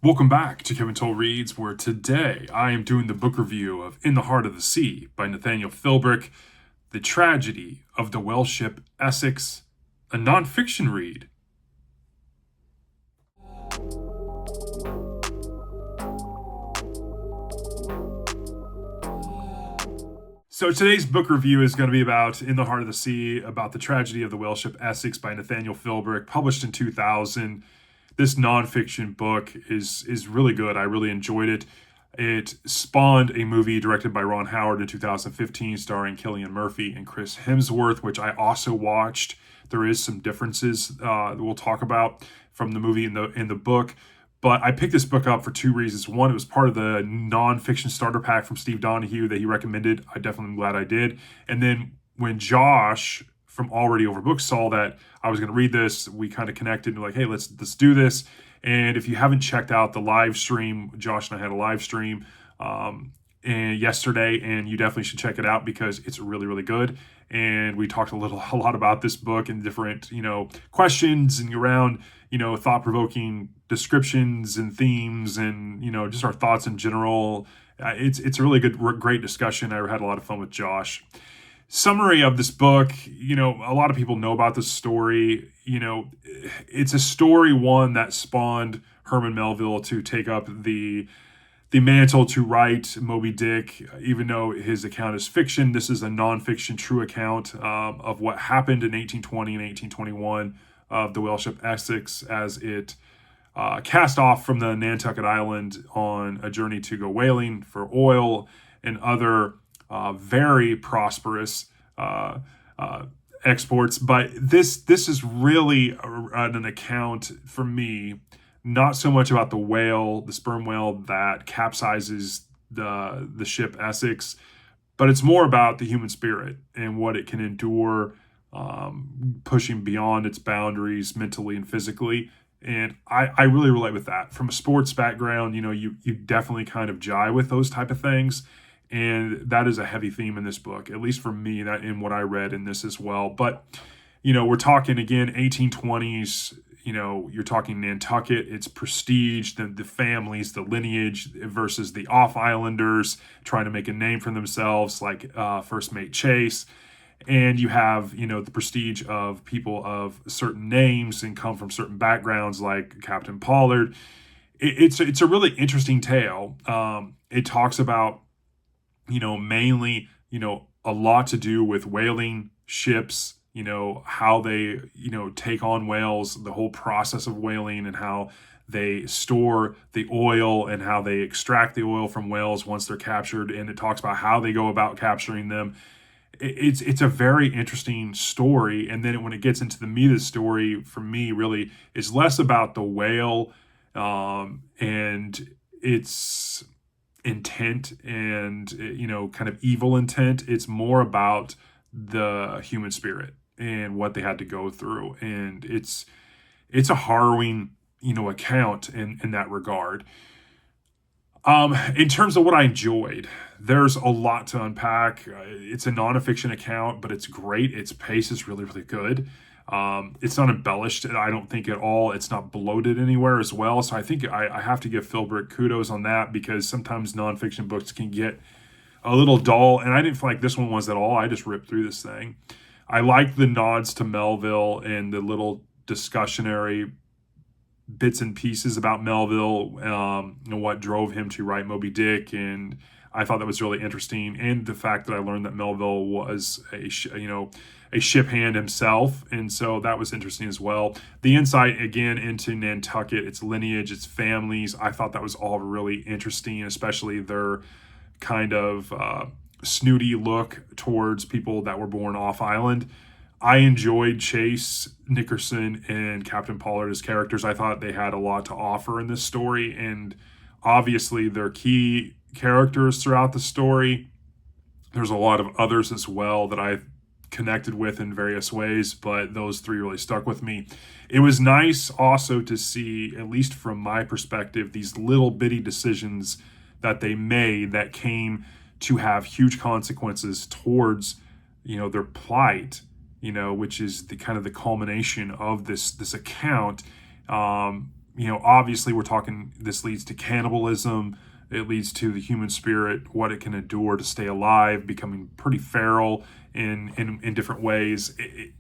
Welcome back to Kevin Toll Reads, where today I am doing the book review of In the Heart of the Sea by Nathaniel Philbrick, The Tragedy of the Whale Ship Essex, a nonfiction read. So today's book review is going to be about In the Heart of the Sea, about the tragedy of the whale ship Essex by Nathaniel Philbrick, published in 2000. This nonfiction book is really good. I really enjoyed it. It spawned a movie directed by Ron Howard in 2015, starring Cillian Murphy and Chris Hemsworth, which I also watched. There is some differences we'll talk about from the movie and the book. But I picked this book up for two reasons. One, it was part of the nonfiction starter pack from Steve Donahue that he recommended. I definitely am glad I did. And then when Josh from Already Overbooked saw that I was going to read this, we kind of connected and like, hey, let's do this. And if you haven't checked out the live stream, Josh and I had a live stream and yesterday, and you definitely should check it out because it's really, really good. And we talked a lot about this book and different, questions and around, thought-provoking descriptions and themes and, just our thoughts in general. It's a really great discussion. I had a lot of fun with Josh. Summary of this book, a lot of people know about this story. It's a story, one, that spawned Herman Melville to take up the mantle to write Moby Dick. Even though his account is fiction, this is a nonfiction true account of what happened in 1820 and 1821 of the whale ship Essex as it cast off from the Nantucket Island on a journey to go whaling for oil and other very prosperous exports. But this is really an account for me, not so much about the whale, the sperm whale that capsizes the ship Essex, but it's more about the human spirit and what it can endure, pushing beyond its boundaries mentally and physically. And I really relate with that. From a sports background, you definitely kind of jive with those type of things. And that is a heavy theme in this book, at least for me, that in what I read in this as well. But, we're talking, again, 1820s, you're talking Nantucket, it's prestige, the families, the lineage versus the off-islanders trying to make a name for themselves, like First Mate Chase. And you have, the prestige of people of certain names and come from certain backgrounds like Captain Pollard. It's a really interesting tale. It talks about, mainly, a lot to do with whaling ships, how they, take on whales, the whole process of whaling and how they store the oil and how they extract the oil from whales once they're captured. And it talks about how they go about capturing them. It's a very interesting story. And then when it gets into the meat of the story, for me, really, is less about the whale and its intent and, kind of evil intent. It's more about the human spirit and what they had to go through. And it's a harrowing, account in that regard. In terms of what I enjoyed, there's a lot to unpack. It's a nonfiction account, but it's great. Its pace is really, really good. It's not embellished, I don't think, at all. It's not bloated anywhere as well. So I think I have to give Philbrick kudos on that, because sometimes nonfiction books can get a little dull, and I didn't feel like this one was at all. I just ripped through this thing. I like the nods to Melville and the little discussionary bits and pieces about Melville, what drove him to write Moby Dick, and I thought that was really interesting. And the fact that I learned that Melville was a ship hand himself, and so that was interesting as well. The insight again into Nantucket, its lineage, its families, I thought that was all really interesting, especially their kind of snooty look towards people that were born off island. I enjoyed Chase Nickerson and Captain Pollard as characters. I thought they had a lot to offer in this story, and obviously they're key characters throughout the story. There's a lot of others as well that I connected with in various ways, but those three really stuck with me. It was nice also to see, at least from my perspective, these little bitty decisions that they made that came to have huge consequences towards, their plight, which is the kind of the culmination of this account. obviously we're talking, this leads to cannibalism. It leads to the human spirit, what it can endure to stay alive, becoming pretty feral in different ways. It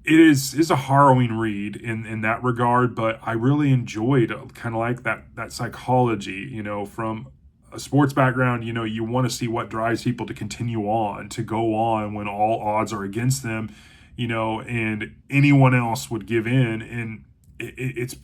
is a harrowing read in that regard, but I really enjoyed kind of like that psychology, from a sports background. You want to see what drives people to continue on, to go on when all odds are against them, and anyone else would give in. And it's,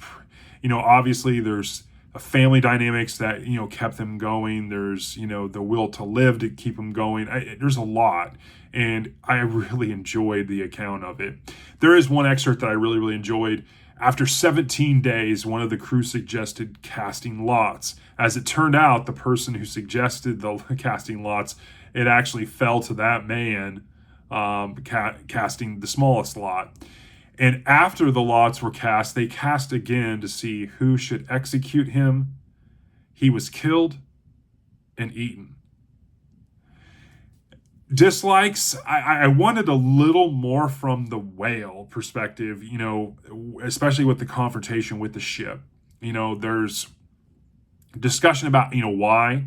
obviously there's a family dynamics that, kept them going. There's, the will to live to keep them going. There's a lot. And I really enjoyed the account of it. There is one excerpt that I really, really enjoyed. After 17 days, one of the crew suggested casting lots. As it turned out, the person who suggested the casting lots, it actually fell to that man, casting the smallest lot. And after the lots were cast, they cast again to see who should execute him. He was killed and eaten. Dislikes, I wanted a little more from the whale perspective, especially with the confrontation with the ship. There's discussion about, why.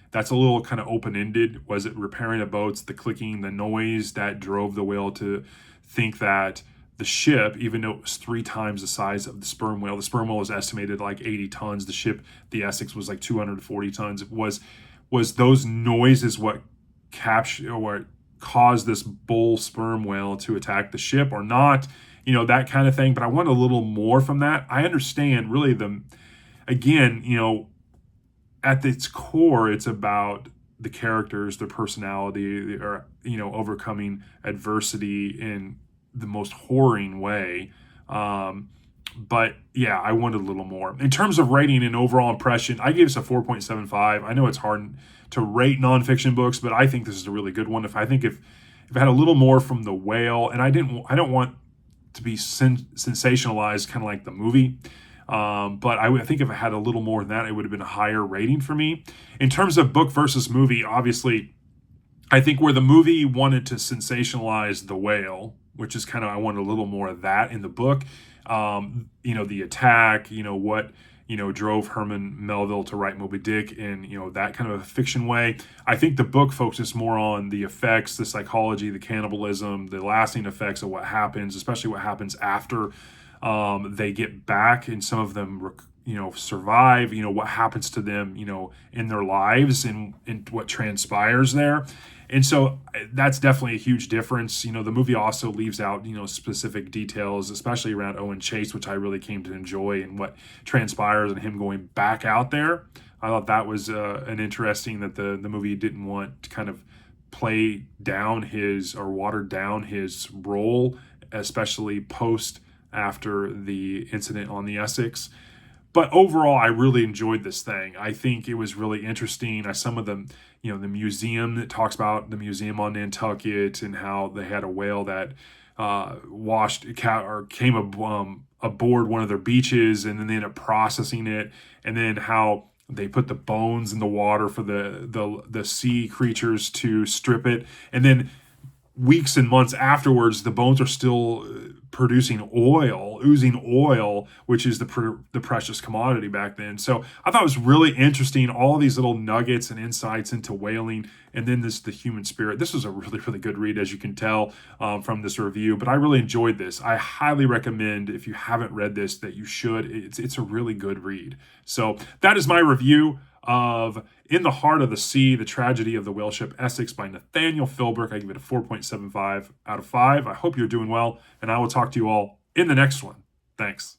That's a little kind of open-ended. Was it repairing the boats, the clicking, the noise that drove the whale to think that the ship, even though it was 3 times the size of the sperm whale was estimated like 80 tons. The ship, the Essex, was like 240 tons. It was those noises what capture or caused this bull sperm whale to attack the ship or not, that kind of thing. But I want a little more from that. I understand really again, at its core, it's about the characters, their personality, or, overcoming adversity in the most whoring way. But yeah, I wanted a little more. In terms of rating and overall impression, I gave this a 4.75. I know it's hard to rate nonfiction books, but I think this is a really good one. If I had a little more from the whale, and I don't want to be sensationalized, kind of like the movie. But I think if I had a little more than that, it would have been a higher rating for me. In terms of book versus movie, obviously, I think where the movie wanted to sensationalize the whale, which is kind of, I wanted a little more of that in the book. The attack, what, drove Herman Melville to write Moby Dick in, that kind of a fiction way. I think the book focused more on the effects, the psychology, the cannibalism, the lasting effects of what happens, especially what happens after they get back, and some of them, survive, what happens to them, in their lives and what transpires there. And so that's definitely a huge difference. The movie also leaves out, specific details, especially around Owen Chase, which I really came to enjoy, and what transpires and him going back out there. I thought that was an interesting, that the movie didn't want to kind of play down his or water down his role, especially post after the incident on the Essex. But overall, I really enjoyed this thing. I think it was really interesting. Some of them, the museum that talks about the museum on Nantucket and how they had a whale that came aboard one of their beaches, and then they ended up processing it, and then how they put the bones in the water for the sea creatures to strip it, and then weeks and months afterwards, the bones are still producing oil, oozing oil, which is the precious commodity back then. So I thought it was really interesting, all these little nuggets and insights into whaling, and then the human spirit. This was a really, really good read, as you can tell from this review, but I really enjoyed this. I highly recommend, if you haven't read this, that you should. It's a really good read. So that is my review of In the Heart of the Sea, The Tragedy of the Whale Ship Essex by Nathaniel Philbrick. I give it a 4.75 out of 5. I hope you're doing well, and I will talk to you all in the next one. Thanks.